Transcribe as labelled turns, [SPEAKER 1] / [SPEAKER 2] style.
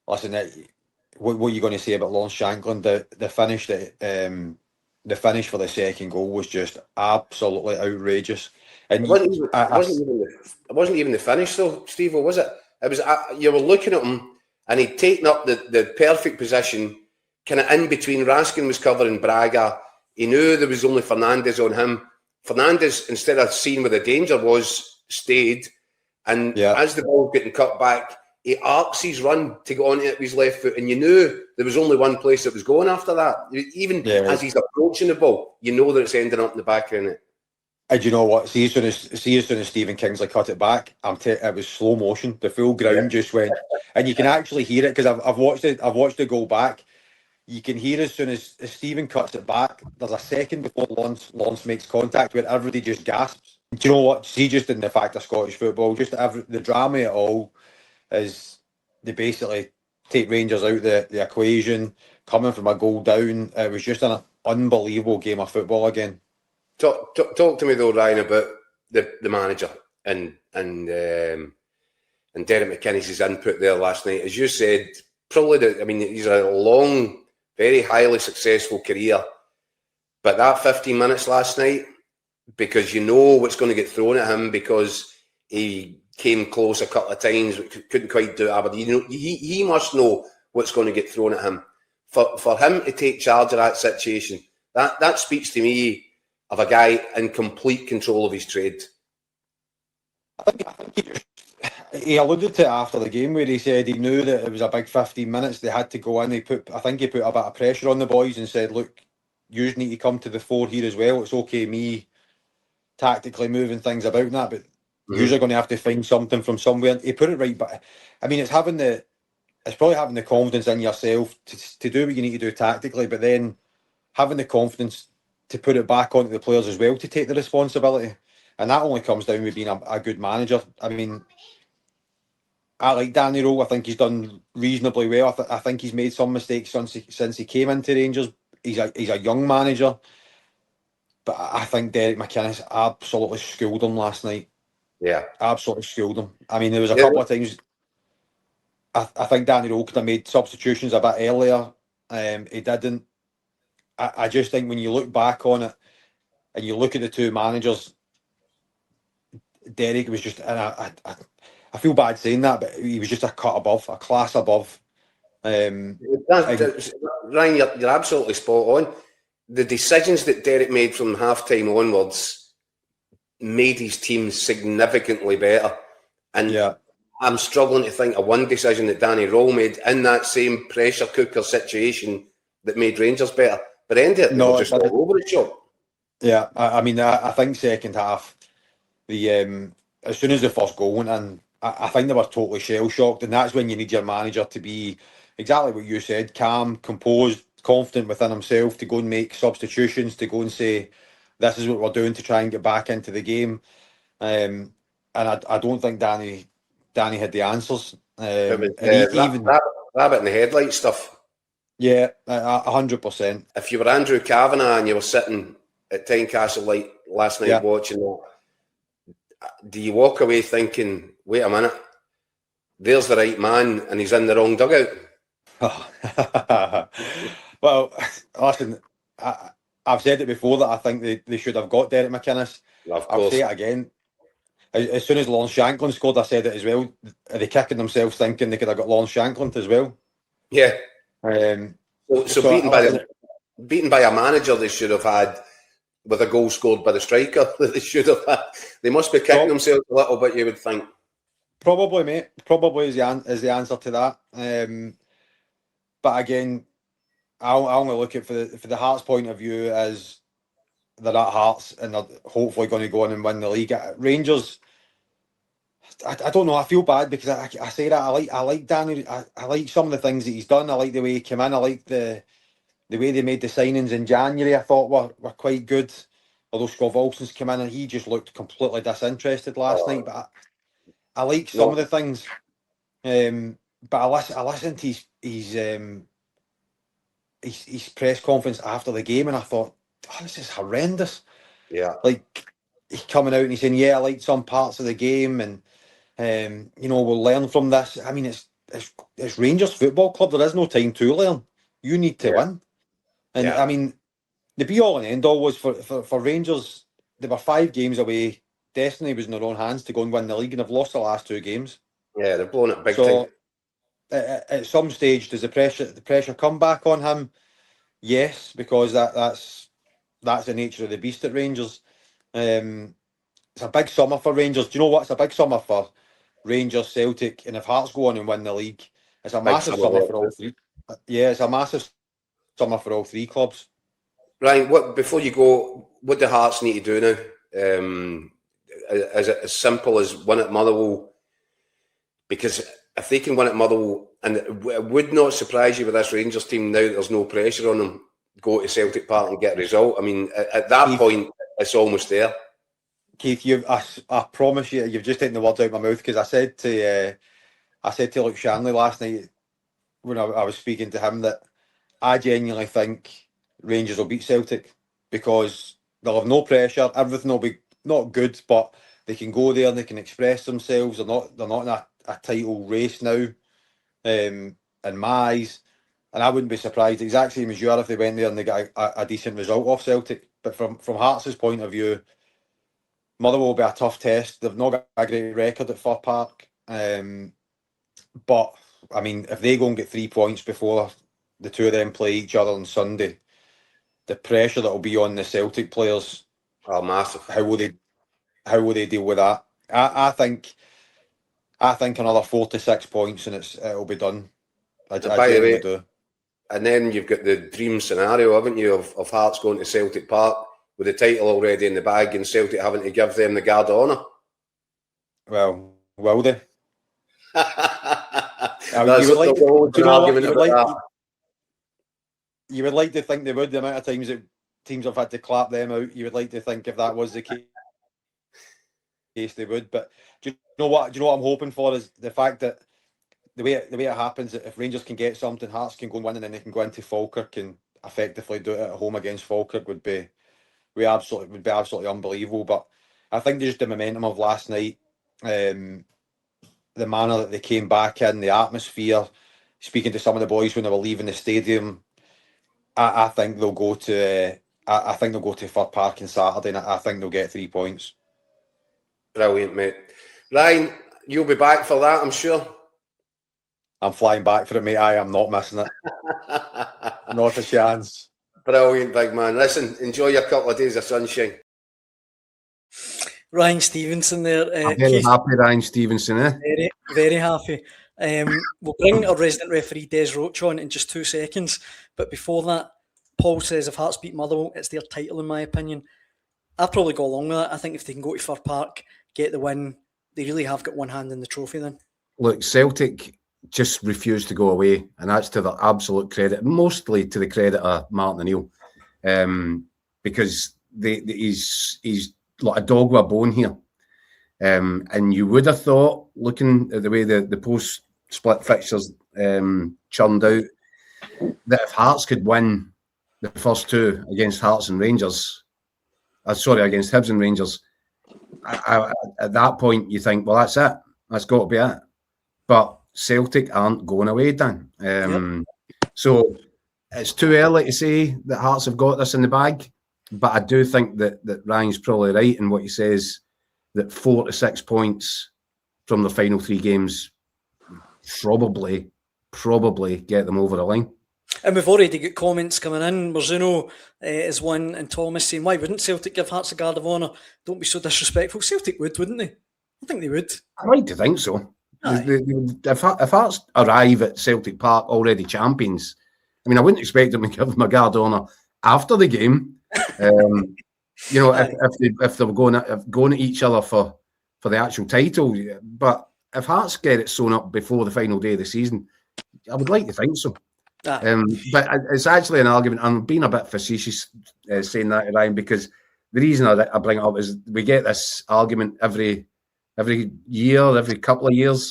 [SPEAKER 1] listen, what are you going to say about Lawrence Shankland? The finish the finish for the second goal was just absolutely outrageous. And
[SPEAKER 2] it wasn't even the finish though, Steve, was it? It was you were looking at him and he'd taken up the perfect position, kind of in between. Raskin was covering Braga. He knew there was only Fernandes on him. Fernandes, instead of seeing where the danger was, stayed. And as the ball was getting cut back, he arcs his run to go on it with his left foot. And you knew there was only one place that was going after that. Even as he's approaching the ball, you know that it's ending up in the back of it.
[SPEAKER 1] And you know what? See, as soon as Stephen Kingsley cut it back, it was slow motion. The full ground just went, and you can actually hear it because I've watched it. I've watched the goal back. You can hear as soon as Stephen cuts it back, there's a second before Lawrence makes contact where everybody just gasps. Do you know what? See, just in the fact of Scottish football, just the drama of it all is they basically take Rangers out the equation, coming from a goal down. It was just an unbelievable game of football again.
[SPEAKER 2] Talk to me though, Ryan, about the manager and Derek McInnes' input there last night. As you said, probably he's a long, very highly successful career, but that 15 minutes last night, because you know what's going to get thrown at him, because he came close a couple of times, couldn't quite do it, but he must know what's going to get thrown at him. For him to take charge of that situation, that speaks to me of a guy in complete control of his trade.
[SPEAKER 1] I think he alluded to it after the game where he said he knew that it was a big 15 minutes. They had to go in. I think he put a bit of pressure on the boys and said, look, you need to come to the fore here as well. It's okay me tactically moving things about and that, but you're going to have to find something from somewhere. He put it right, but I mean, it's probably having the confidence in yourself to do what you need to do tactically, but then having the confidence to put it back onto the players as well to take the responsibility. And that only comes down with being a good manager. I mean, I like Danny Rohl. I think he's done reasonably well. I think he's made some mistakes since he came into Rangers. He's a young manager. But I think Derek McInnes absolutely schooled him last night.
[SPEAKER 2] Yeah.
[SPEAKER 1] Absolutely schooled him. I mean, there was a couple of times I think Danny Rohl could have made substitutions a bit earlier. He didn't. I just think when you look back on it and you look at the two managers, Derek was just, and I feel bad saying that, but he was just a cut above, a class above.
[SPEAKER 2] Ryan, you're absolutely spot on. The decisions that Derek made from half-time onwards made his team significantly better. And I'm struggling to think of one decision that Danny Rohl made in that same pressure cooker situation that made Rangers better. But ended it, no, just all over the shop.
[SPEAKER 1] Yeah, I mean, I think second half, as soon as the first goal went in, I think they were totally shell-shocked, and that's when you need your manager to be exactly what you said, calm, composed, confident within himself, to go and make substitutions, to go and say, this is what we're doing to try and get back into the game. And I don't think Danny had the answers.
[SPEAKER 2] Rabbit in the headlight stuff.
[SPEAKER 1] Yeah, 100%.
[SPEAKER 2] If you were Andrew Kavanagh and you were sitting at Tynecastle Light last night watching that, do you walk away thinking, wait a minute, there's the right man and he's in the wrong dugout?
[SPEAKER 1] Well, listen, I've said it before that I think they should have got Derek McInnes. I'll say it again. As soon as Lawrence Shankland scored, I said it as well. Are they kicking themselves thinking they could have got Lawrence Shankland as well?
[SPEAKER 2] Yeah. So beaten by a manager they should have had, with a goal scored by the striker that they should have had. They must be kicking themselves a little bit, you would think.
[SPEAKER 1] Probably, mate. Probably is the answer to that. But again, I only look at for the Hearts' point of view as they're at Hearts and they're hopefully going to go on and win the league. Rangers, I don't know. I feel bad because I say that I like Danny. I like some of the things that he's done. I like the way he came in. I like the way they made the signings in January. I thought were quite good. Although Scott Olsen's came in and he just looked completely disinterested last night. But I like some of the things. But I listened to his press conference after the game and I thought, this is horrendous.
[SPEAKER 2] Yeah.
[SPEAKER 1] Like, he's coming out and he's saying, I liked some parts of the game and, we'll learn from this. I mean, it's Rangers Football Club. There is no time to learn. You need to win. And I mean, the be all and end all was for Rangers. They were 5 games away. Destiny was in their own hands to go and win the league, and they've lost the last 2 games.
[SPEAKER 2] Yeah, they've blown it big time.
[SPEAKER 1] At some stage, does the pressure come back on him? Yes, because that's the nature of the beast at Rangers. It's a big summer for Rangers. Do you know what? It's a big summer for Rangers, Celtic, and if Hearts go on and win the league, it's a massive summer for all 3. Yeah, it's a massive summer for all 3 clubs.
[SPEAKER 2] Ryan, before you go, what do Hearts need to do now? Is it as simple as win at Motherwell? Because if they can win at Motherwell, and it would not surprise you with this Rangers team now that there's no pressure on them, go to Celtic Park and get a result. I mean, at that Keith, point, it's almost there.
[SPEAKER 1] Keith, I promise you've just taken the words out of my mouth, because I said to Luke Shanley last night when I was speaking to him that I genuinely think Rangers will beat Celtic because they'll have no pressure. Everything will be not good, but they can go there and they can express themselves. They're not in a title race now, in my eyes. And I wouldn't be surprised, exact same as you are, if they went there and they got a decent result off Celtic. But from Hearts' point of view, Motherwell will be a tough test. They've not got a great record at Fir Park. But, I mean, if they go and get 3 points before the 2 of them play each other on Sunday, the pressure that will be on the Celtic players,
[SPEAKER 2] massive.
[SPEAKER 1] How will they deal with that? I think another 4 to 6 points and it'll be done. I genuinely do.
[SPEAKER 2] And then you've got the dream scenario, haven't you, of Hearts going to Celtic Park with the title already in the bag and Celtic having to give them the guard of honour.
[SPEAKER 1] Well, will they? You would like to think they would. The amount of times that teams have had to clap them out, you would like to think if that was the case, they would. But do you know what I'm hoping for is the fact that the way it happens, that if Rangers can get something, Hearts can go and win, and then they can go into Falkirk and effectively do it at home against Falkirk would be absolutely unbelievable. But I think just the momentum of last night, the manner that they came back in, the atmosphere, speaking to some of the boys when they were leaving the stadium, I think they'll go to Fir Park on Saturday, and I think they'll get 3 points.
[SPEAKER 2] Brilliant, mate. Ryan, you'll be back for that, I'm sure.
[SPEAKER 1] I'm flying back for it, mate. I am not missing it. Not a chance.
[SPEAKER 2] Brilliant, big man. Listen, enjoy your couple of days of sunshine.
[SPEAKER 3] Ryan Stevenson there.
[SPEAKER 2] I'm very happy, Ryan Stevenson.
[SPEAKER 3] Very, very happy. We'll bring our resident referee Des Roach on in just 2 seconds. But before that, Paul says if Hearts beat Motherwell, it's their title, in my opinion. I'd probably go along with that. I think if they can go to Fir Park, get the win, they really have got one hand in the trophy then.
[SPEAKER 4] Look, Celtic just refused to go away, and that's to their absolute credit, mostly to the credit of Martin O'Neill, because he's like a dog with a bone here. And you would have thought, looking at the way the post-split fixtures churned out, that if Hearts could win the first 2 against Hearts and Rangers, against Hibs and Rangers, at that point you think, well, that's it. That's got to be it. But Celtic aren't going away, Dan. So it's too early to say that Hearts have got this in the bag, but I do think that Ryan's probably right in what he says, that 4 to 6 points from the final 3 games probably get them over the line.
[SPEAKER 3] And we've already got comments coming in. Marzuno is one, and Thomas saying, why wouldn't Celtic give Hearts a guard of honour? Don't be so disrespectful. Celtic would, wouldn't they? I think they would.
[SPEAKER 4] I'd like to think so. If Hearts arrive at Celtic Park already champions, I mean, I wouldn't expect them to give them a guard of honour after the game. If they were going at each other for the actual title. But if Hearts get it sewn up before the final day of the season, I would like to think so. But it's actually an argument. I'm being a bit facetious saying that, Ryan, because the reason I bring it up is we get this argument every year, every couple of years,